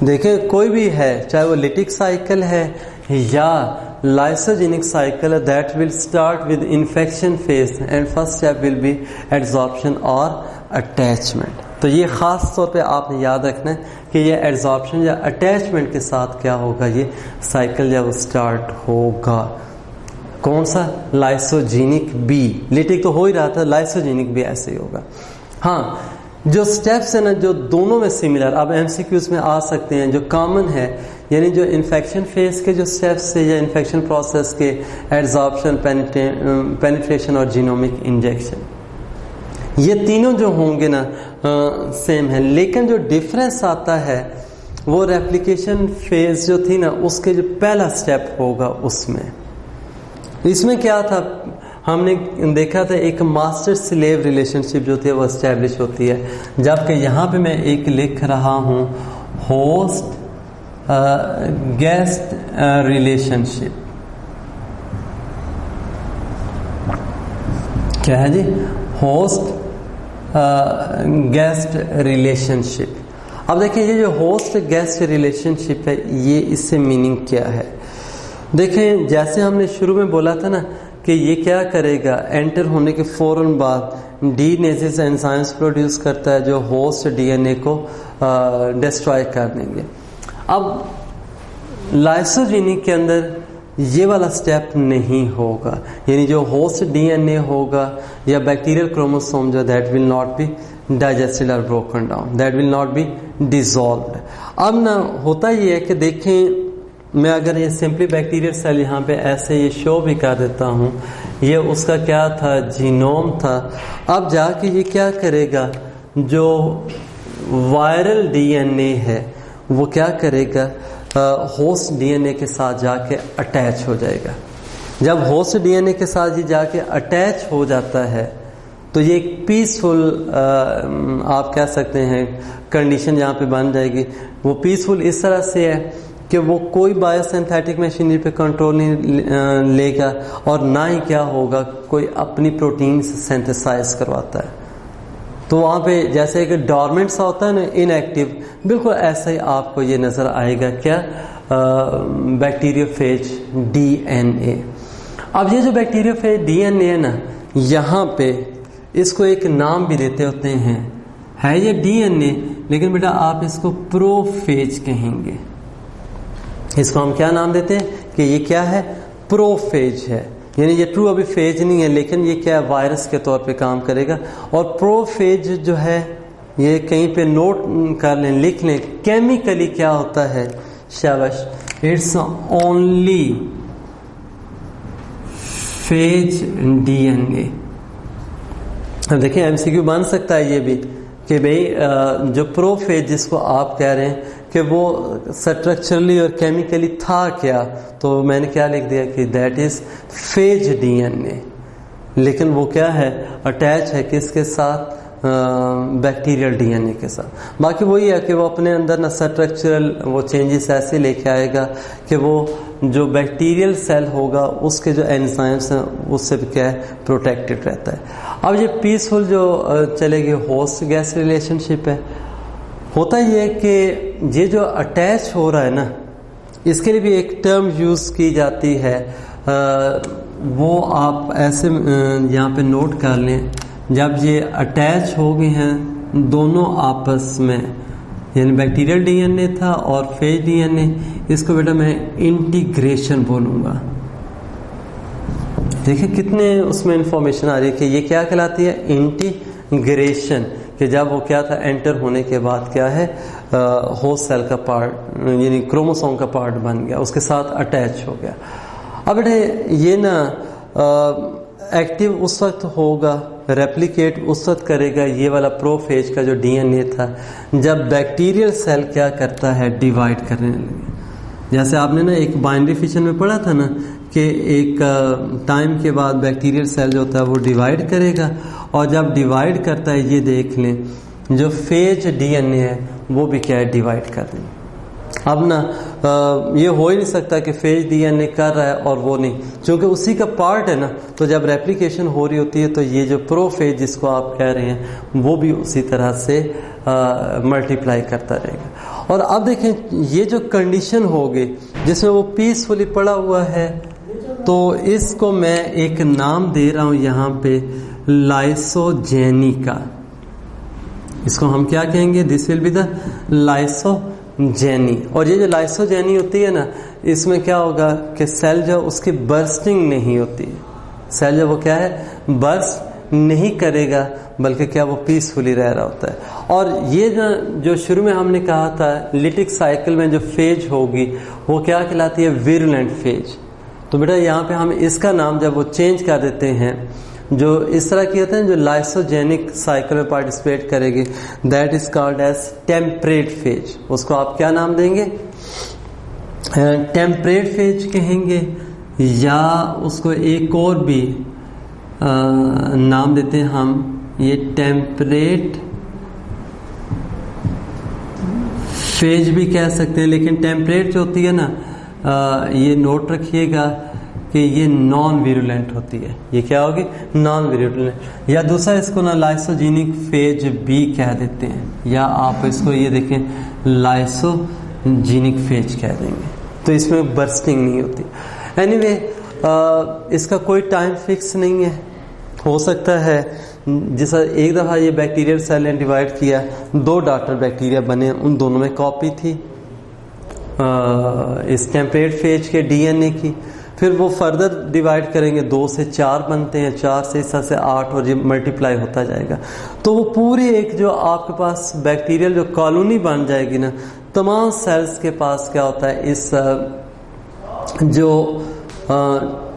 دیکھیں کوئی بھی ہے, چاہے وہ لیٹک سائیکل ہے یا لائسوجینک سائیکل ہے, that will start with infection phase and first step will be adsorption اور اٹیچمنٹ. تو یہ خاص طور پہ آپ نے یاد رکھنا ہے کہ یہ ایڈزارپشن یا اٹیچمنٹ کے ساتھ کیا ہوگا, یہ سائیکل جب اسٹارٹ ہوگا. کون سا, لائسوجینک بی. لیٹک تو ہو ہی رہا تھا, لائسوجینک بھی ایسے ہی ہوگا. ہاں جو سٹیپس ہیں نا جو دونوں میں سملر, اب ایم سی کیوز میں آ سکتے ہیں, جو کامن ہے, یعنی جو انفیکشن فیز کے جو سٹیپس ہے یا انفیکشن پروسیس کے, ایڈزارپشن, پینیٹریشن اور جینومک انجیکشن, یہ تینوں جو ہوں گے نا سیم ہیں. لیکن جو ڈفرینس آتا ہے وہ ریپلیکیشن فیز جو تھی نا اس کے جو پہلا سٹیپ ہوگا اس میں کیا تھا, ہم نے دیکھا تھا ایک ماسٹر سلیو ریلیشن شپ جو تھی وہ اسٹیبلش ہوتی ہے, جبکہ یہاں پہ میں ایک لکھ رہا ہوں ہوسٹ گیسٹ ریلیشن شپ. کیا ہے جی, ہوسٹ گیسٹ ریلیشن شپ. اب دیکھیں یہ جو ہوسٹ گیسٹ ریلیشن شپ ہے یہ اس سے میننگ کیا ہے. دیکھیں جیسے ہم نے شروع میں بولا تھا نا کہ یہ کیا کرے گا, انٹر ہونے کے فوراً بعد ڈی نیزیز انزائمز پروڈیوس کرتا ہے جو ہوسٹ ڈی این اے کو ڈسٹرائے کر دیں گے. اب لائسوجینک کے اندر یہ والا سٹیپ نہیں ہوگا, یعنی جو ہوسٹ ڈی این اے ہوگا یا بیکٹیریل کروموسوم جو that will not be digested اور broken down, that will not be dissolved. اب نا ہوتا یہ ہے کہ دیکھیں میں اگر یہ سمپلی بیکٹیریل سیل یہاں پہ ایسے یہ شو بھی کر دیتا ہوں, یہ اس کا کیا تھا, جینوم تھا. اب جا کے یہ کیا کرے گا, جو وائرل ڈی این اے ہے وہ کیا کرے گا, ہوسٹ ڈی این اے کے ساتھ جا کے اٹیچ ہو جائے گا. جب ہوسٹ ڈی این اے کے ساتھ یہ جا کے اٹیچ ہو جاتا ہے تو یہ ایک پیسفل آپ کہہ سکتے ہیں کنڈیشن یہاں پہ بن جائے گی. وہ پیسفل اس طرح سے ہے کہ وہ کوئی بایو سینتھیٹک مشینری پہ کنٹرول نہیں لے گا اور نہ ہی کیا ہوگا کوئی اپنی پروٹین سینتھسائز کرواتا ہے. تو وہاں پہ جیسے کہ ڈورمنٹ سا ہوتا ہے نا, ان ایکٹیو, بالکل ایسا ہی آپ کو یہ نظر آئے گا کیا, بیکٹیریوفیج ڈی این اے. اب یہ جو بیکٹیریوفیج ڈی این اے ہے نا, یہاں پہ اس کو ایک نام بھی دیتے ہوتے ہیں, ہے یہ ڈی این اے لیکن بیٹا آپ اس کو پروفیج کہیں گے. اس کو ہم کیا نام دیتے ہیں کہ یہ کیا ہے, پروفیج ہے. یعنی یہ ٹرو ابھی فیج نہیں ہے لیکن یہ کیا ہے, وائرس کے طور پہ کام کرے گا. اور پروفیج جو ہے یہ کہیں پہ نوٹ کر لیں, لکھ لیں, کیمیکلی کیا ہوتا ہے, شاباش, it's only phage D N A. اب دیکھیں ایم سی کیو بن سکتا ہے یہ بھی کہ بھئی جو پروفیج جس کو آپ کہہ رہے ہیں کہ وہ سٹرکچرلی اور کیمیکلی تھا کیا, تو میں نے کیا لکھ دیا کہ that is phage D N A. لیکن وہ کیا ہے, اٹیچ ہے کس کے ساتھ, بیکٹیریل ڈی این اے کے ساتھ. باقی وہی ہے کہ وہ اپنے اندر نہ سٹرکچرل وہ چینجز ایسے لے کے آئے گا کہ وہ جو بیکٹیریل سیل ہوگا اس کے جو انزائمس ہیں اس سے بھی کیا ہے, پروٹیکٹڈ رہتا ہے. اب یہ پیسفل جو چلے گی ہوسٹ گیس ریلیشن شپ ہے. ہوتا یہ ہے کہ یہ جو اٹیچ ہو رہا ہے نا, اس کے لیے بھی ایک ٹرم یوز کی جاتی ہے, وہ آپ ایسے یہاں پہ نوٹ کر لیں. جب یہ اٹیچ ہو گئے ہیں دونوں آپس میں, یعنی بیکٹیریل ڈی این اے تھا اور فیج ڈی این اے, اس کو بیٹا میں انٹیگریشن بولوں گا. دیکھیں کتنے اس میں انفارمیشن آ رہی ہے کہ یہ کیا کہلاتی ہے, انٹیگریشن. کہ جب وہ کیا تھا, انٹر ہونے کے بعد کیا ہے, ہوسٹ سیل کا پارٹ یعنی کروموسوم کا پارٹ بن گیا, اس کے ساتھ اٹیچ ہو گیا. اب یہ نا ایکٹیو اس وقت ہوگا, ریپلیکیٹ اس وقت کرے گا یہ والا پروفیج کا جو ڈی این اے تھا, جب بیکٹیریل سیل کیا کرتا ہے, ڈیوائڈ کرنے لگے. جیسے آپ نے نا ایک بائنڈری فیشن میں پڑھا تھا نا کہ ایک ٹائم کے بعد بیکٹیریل سیل جو ہوتا ہے وہ ڈیوائڈ کرے گا, اور جب ڈیوائڈ کرتا ہے یہ دیکھ لیں جو فیج ڈی این اے ہے وہ بھی کیا ہے, ڈیوائڈ کر دیں. اب نا یہ ہو ہی نہیں سکتا کہ فیج ڈی این اے کر رہا ہے اور وہ نہیں, چونکہ اسی کا پارٹ ہے نا. تو جب ریپلیکیشن ہو رہی ہوتی ہے تو یہ جو پروفیج جس کو آپ کہہ رہے ہیں وہ بھی اسی طرح سے ملٹیپلائی کرتا رہے گا. اور اب دیکھیں یہ جو کنڈیشن ہوگی جس میں وہ پیسفلی پڑا ہوا ہے, تو اس کو میں ایک نام دے رہا ہوں یہاں پہ, لائسوجینی کا. اس کو ہم کیا کہیں گے, دس ول بی دا لائسوجینی. اور یہ جو لائسوجینی ہوتی ہے نا, اس میں کیا ہوگا کہ سیل جو اس کی برسٹنگ نہیں ہوتی, سیل جو وہ کیا ہے, برسٹ نہیں کرے گا بلکہ کیا وہ پیسفلی رہ رہا ہوتا ہے. اور یہ جو شروع میں ہم نے کہا تھا لیٹک سائیکل میں جو فیج ہوگی وہ کیا کہلاتی ہے, ویرولنٹ فیج. تو بیٹا یہاں پہ ہم اس کا نام جب وہ چینج کر دیتے ہیں, جو اس طرح کی ہوتے ہیں جو لائسوجینک سائیکل میں پارٹیسپیٹ کرے گی, that is called as temperate phage. اس کو آپ کیا نام دیں گے, ٹیمپریٹ فیج کہیں گے, یا اس کو ایک اور بھی نام دیتے ہیں ہم, یہ ٹیمپریٹ فیج بھی کہہ سکتے ہیں. لیکن ٹیمپریٹ جو ہوتی ہے نا, یہ نوٹ رکھیے گا کہ یہ نان ویرولنٹ ہوتی ہے. یہ کیا ہوگی, نان ویرولنٹ. یا دوسرا اس کو نا لائسوجینک فیج بھی کہہ دیتے ہیں, یا آپ اس کو یہ دیکھیں لائسوجینک فیج کہہ دیں گے. تو اس میں برسٹنگ نہیں ہوتی. اینی اس کا کوئی ٹائم فکس نہیں ہے. ہو سکتا ہے جیسا ایک دفعہ یہ بیکٹیریل سیل نے ڈیوائڈ کیا, 2 ڈاٹر بیکٹیریا بنے, ان دونوں میں کاپی تھی اس ٹیمپریٹ فیج کے ڈی این اے کی. پھر وہ فردر ڈیوائڈ کریں گے, 2 سے 4 بنتے ہیں, 4 سے اس سے 8, اور یہ ملٹیپلائی ہوتا جائے گا. تو وہ پوری ایک جو آپ کے پاس بیکٹیریل جو کالونی بن جائے گی نا, تمام سیلز کے پاس کیا ہوتا ہے, اس جو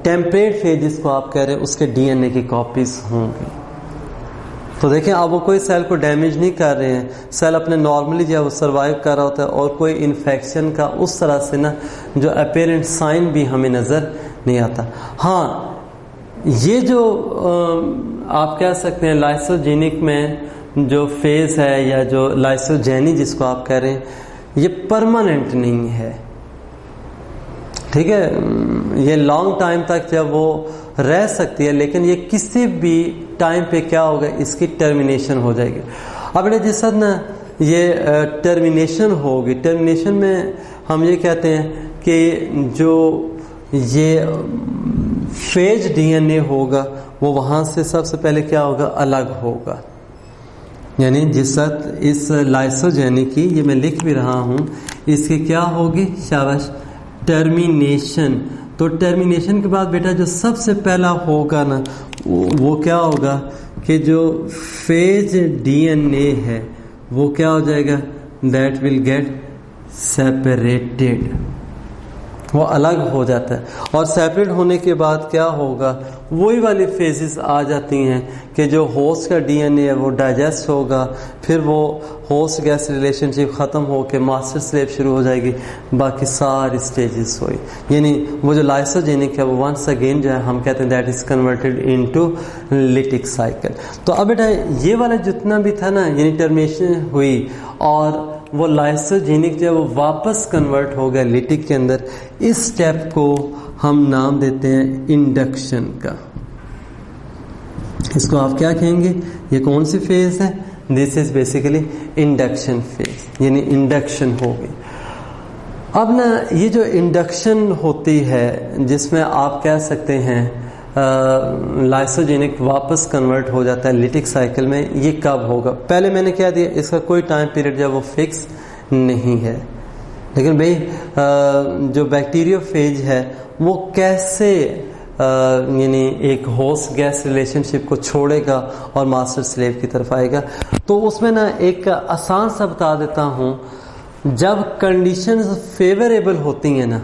ٹیمپریٹ فیج جس کو آپ کہہ رہے ہیں اس کے ڈی این اے کی کاپیز ہوں گی. تو دیکھیں اب وہ کوئی سیل کو ڈیمیج نہیں کر رہے ہیں, سیل اپنے نارملی جو ہے وہ سروائیو کر رہا ہوتا ہے, اور کوئی انفیکشن کا اس طرح سے نا جو اپیرنٹ سائن بھی ہمیں نظر نہیں آتا. ہاں یہ جو آپ کہہ سکتے ہیں لائسوجینک میں جو فیز ہے, یا جو لائسوجینی جس کو آپ کہہ رہے ہیں, یہ پرماننٹ نہیں ہے. ٹھیک ہے, یہ لانگ ٹائم تک جب وہ رہ سکتی ہے, لیکن یہ کسی بھی ٹائم پہ کیا ہوگا, اس کی ٹرمینیشن ہو جائے گی. اب جس وقت نا یہ ٹرمینیشن ہوگی, ٹرمینیشن میں ہم یہ کہتے ہیں کہ جو یہ فیج ڈی این اے ہوگا وہ وہاں سے سب سے پہلے کیا ہوگا, الگ ہوگا. یعنی جس وقت اس لائسوجینی کی, یہ میں لکھ بھی رہا ہوں, اس کی کیا ہوگی, شاباش, ٹرمینیشن. تو ٹرمینیشن کے بعد بیٹا جو سب سے پہلا ہوگا نا وہ کیا ہوگا کہ جو فیج ڈی این اے ہے وہ کیا ہو جائے گا, دیٹ ول گیٹ سیپریٹڈ, وہ الگ ہو جاتا ہے. اور سیپریٹ ہونے کے بعد کیا ہوگا, وہی والی فیزز آ جاتی ہیں کہ جو ہوسٹ کا ڈی این اے ہے وہ ڈائجسٹ ہوگا, پھر وہ ہوسٹ گیس ریلیشن شپ ختم ہو کے ماسٹر سلیو شروع ہو جائے گی, باقی ساری سٹیجز ہوئی. یعنی وہ جو لائسوجینک ہے وہ ونس اگین جو ہے ہم کہتے ہیں that is converted into lytic cycle. تو اب بیٹا یہ والا جتنا بھی تھا نا, یعنی ٹرمینیشن ہوئی اور وہ لائسوجینک جو ہے وہ واپس کنورٹ ہو گیا لیٹک کے اندر, اس سٹیپ کو ہم نام دیتے ہیں انڈکشن کا. اس کو آپ کیا کہیں گے, یہ کون سی فیز ہے, دس از بیسیکلی انڈکشن فیز, یعنی انڈکشن ہو گئی. اب نا یہ جو انڈکشن ہوتی ہے جس میں آپ کہہ سکتے ہیں لائسوجینک واپس کنورٹ ہو جاتا ہے لیٹک سائیکل میں, یہ کب ہوگا؟ پہلے میں نے کیا دیا, اس کا کوئی ٹائم پیریڈ جو ہے وہ فکس نہیں ہے. لیکن بھئی جو بیکٹیریو فیج ہے وہ کیسے یعنی ایک ہوسٹ گیس ریلیشن شپ کو چھوڑے گا اور ماسٹر سلیو کی طرف آئے گا؟ تو اس میں نا ایک آسان سا بتا دیتا ہوں. جب کنڈیشنز فیوریبل ہوتی ہیں نا,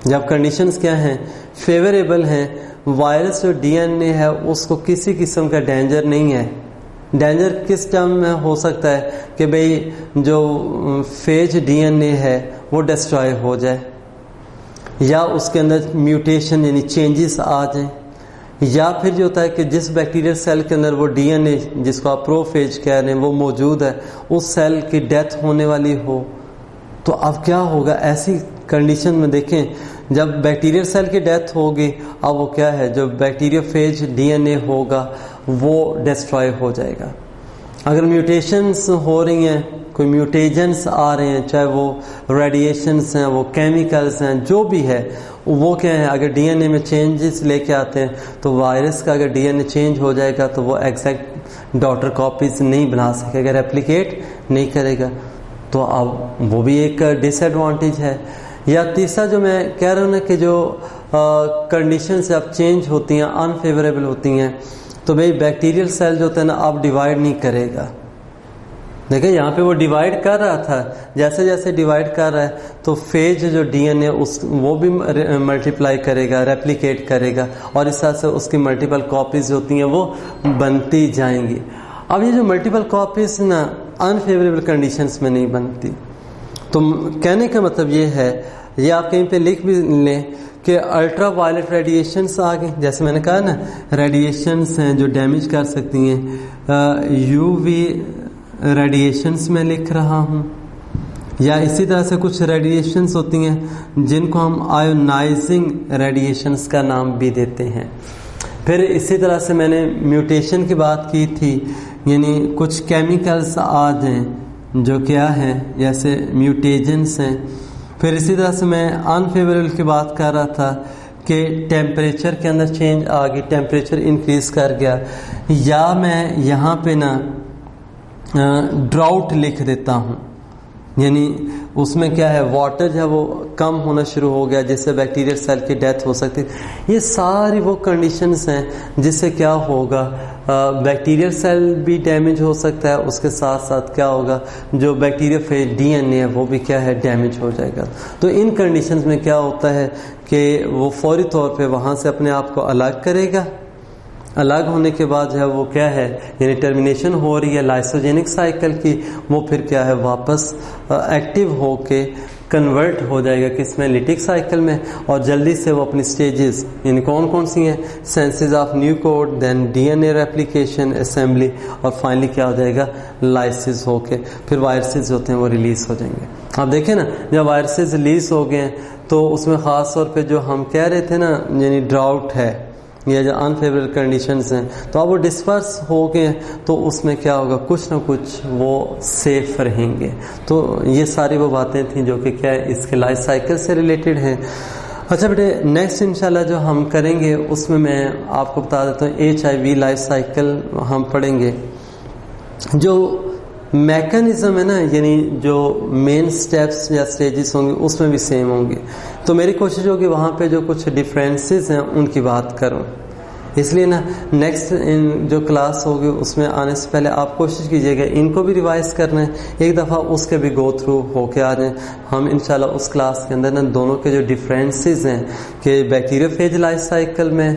جب کنڈیشنز کیا ہیں, فیوریبل ہیں, وائرس جو ڈی این اے ہے اس کو کسی قسم کا ڈینجر نہیں ہے. ڈینجر کس ٹائم میں ہو سکتا ہے کہ بھئی جو فیج ڈی این اے ہے وہ ڈسٹرائے ہو جائے, یا اس کے اندر میوٹیشن یعنی چینجز آ جائیں, یا پھر جو ہوتا ہے کہ جس بیکٹیریل سیل کے اندر وہ ڈی این اے جس کو آپ پروفیج کہہ رہے ہیں وہ موجود ہے, اس سیل کی ڈیتھ ہونے والی ہو. تو اب کیا ہوگا ایسی کنڈیشن میں؟ دیکھیں جب بیکٹیریل سیل کی ڈیتھ ہوگی, اب وہ کیا ہے, جو بیکٹیریو فیج ڈی این اے ہوگا وہ ڈسٹرائے ہو جائے گا. اگر میوٹیشنز ہو رہی ہیں, کوئی میوٹیجنس آ رہے ہیں, چاہے وہ ریڈیشنز ہیں, وہ کیمیکلز ہیں, جو بھی ہے وہ کیا ہے, اگر ڈی این اے میں چینجز لے کے آتے ہیں تو وائرس کا اگر ڈی این اے چینج ہو جائے گا تو وہ ایگزیکٹ ڈاٹر کاپیز نہیں بنا سکے گا, ریپلیکیٹ نہیں کرے گا. تو اب وہ بھی ایک ڈس ایڈوانٹیج ہے. یا تیسرا جو میں کہہ رہا ہوں نا کہ جو کنڈیشنز اب چینج ہوتی ہیں, انفیوریبل ہوتی ہیں, تو بھئی بیکٹیریل سیل جو ہوتا ہے نا اب ڈیوائڈ نہیں کرے گا. دیکھیں یہاں پہ وہ ڈیوائڈ کر رہا تھا, جیسے جیسے ڈیوائڈ کر رہا ہے تو فیج جو ڈی این اے وہ بھی ملٹیپلائی کرے گا, ریپلیکیٹ کرے گا, اور اس طرح سے اس کی ملٹیپل کاپیز ہوتی ہیں وہ بنتی جائیں گی. اب یہ جو ملٹیپل کاپیز نا انفیوریبل کنڈیشنز میں نہیں بنتی. تو کہنے کا مطلب یہ ہے, یہ آپ کہیں پہ لکھ بھی لیں کہ الٹرا وائلٹ ریڈیشنز آ گئیں, جیسے میں نے کہا نا ریڈیشنز ہیں جو ڈیمیج کر سکتی ہیں. یو وی ریڈیشنز میں لکھ رہا ہوں, یا اسی طرح سے کچھ ریڈیشنز ہوتی ہیں جن کو ہم آئونائزنگ ریڈیشنز کا نام بھی دیتے ہیں. پھر اسی طرح سے میں نے میوٹیشن کی بات کی تھی, یعنی کچھ کیمیکلز آ جائیں جو کیا ہیں, جیسے میوٹیجنس ہیں. پھر اسی طرح سے میں انفیوریبل کی بات کر رہا تھا کہ ٹیمپریچر کے اندر چینج آ گئی، ٹیمپریچر انکریز کر گیا، یا میں یہاں پہ نا ڈراؤٹ لکھ دیتا ہوں، یعنی اس میں کیا ہے واٹر جو ہے وہ کم ہونا شروع ہو گیا جس سے بیکٹیریل سیل کی ڈیتھ ہو سکتی. یہ ساری وہ کنڈیشنز ہیں جس سے کیا ہوگا، بیکٹیریل سیل بھی ڈیمیج ہو سکتا ہے، اس کے ساتھ ساتھ کیا ہوگا جو بیکٹیریا فیج DNA ہے وہ بھی کیا ہے ڈیمیج ہو جائے گا. تو ان کنڈیشنز میں کیا ہوتا ہے کہ وہ فوری طور پہ وہاں سے اپنے آپ کو الگ کرے گا. الگ ہونے کے بعد جو ہے وہ کیا ہے، یعنی ٹرمینیشن ہو رہی ہے لائسوجینک سائیکل کی، وہ پھر کیا ہے واپس ایکٹیو ہو کے کنورٹ ہو جائے گا کس میں، لیٹک سائیکل میں، اور جلدی سے وہ اپنی سٹیجز یعنی کون کون سی ہیں، synthesis of new coat, then DNA replication, assembly, اور فائنلی کیا ہو جائے گا لائسز ہو کے پھر وائرسز ہوتے ہیں وہ ریلیز ہو جائیں گے. آپ دیکھیں نا جب وائرسز ریلیز ہو گئے تو اس میں خاص طور پہ جو ہم کہہ رہے تھے نا یعنی ڈراؤٹ ہے یا جو انفیوریبل کنڈیشنز ہیں تو اب وہ ڈسپرس ہو گئے تو اس میں کیا ہوگا کچھ نہ کچھ وہ سیف رہیں گے. تو یہ ساری وہ باتیں تھیں جو کہ کیا ہے اس کے لائف سائیکل سے ریلیٹڈ ہیں. اچھا بیٹے نیکسٹ انشاءاللہ جو ہم کریں گے اس میں آپ کو بتا دیتا ہوں HIV لائف سائیکل ہم پڑھیں گے. جو میکانزم ہے نا یعنی جو مین سٹیپس یا سٹیجز ہوں گے اس میں بھی سیم ہوں گے. تو میری کوشش ہوگی وہاں پہ جو کچھ ڈفرینسز ہیں ان کی بات کروں. اس لیے نا نیکسٹ جو کلاس ہوگی اس میں آنے سے پہلے آپ کوشش کیجیے گا ان کو بھی ریوائز کرنا ہے، ایک دفعہ اس کے بھی گو تھرو ہو کے آ جائیں. ہم انشاءاللہ اس کلاس کے اندر نا دونوں کے جو ڈفرینسز ہیں کہ بیکٹیریوفیج لائف سائیکل میں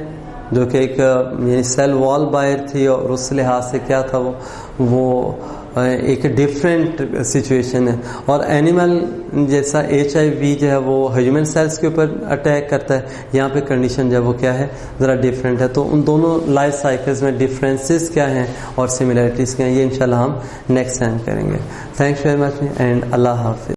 جو کہ ایک یعنی سیل وال باہر تھی اور اس لحاظ سے کیا تھا وہ ایک ڈیفرنٹ سچویشن ہے، اور اینیمل جیسا HIV جو ہے وہ ہیومن سیلز کے اوپر اٹیک کرتا ہے، یہاں پہ کنڈیشن جو ہے وہ کیا ہے ذرا ڈیفرنٹ ہے. تو ان دونوں لائف سائیکلز میں ڈفرینسز کیا ہیں اور سملیرٹیز کیا ہیں یہ انشاءاللہ ہم نیکسٹ ٹائم کریں گے. تھینکس ویری مچ اینڈ اللہ حافظ.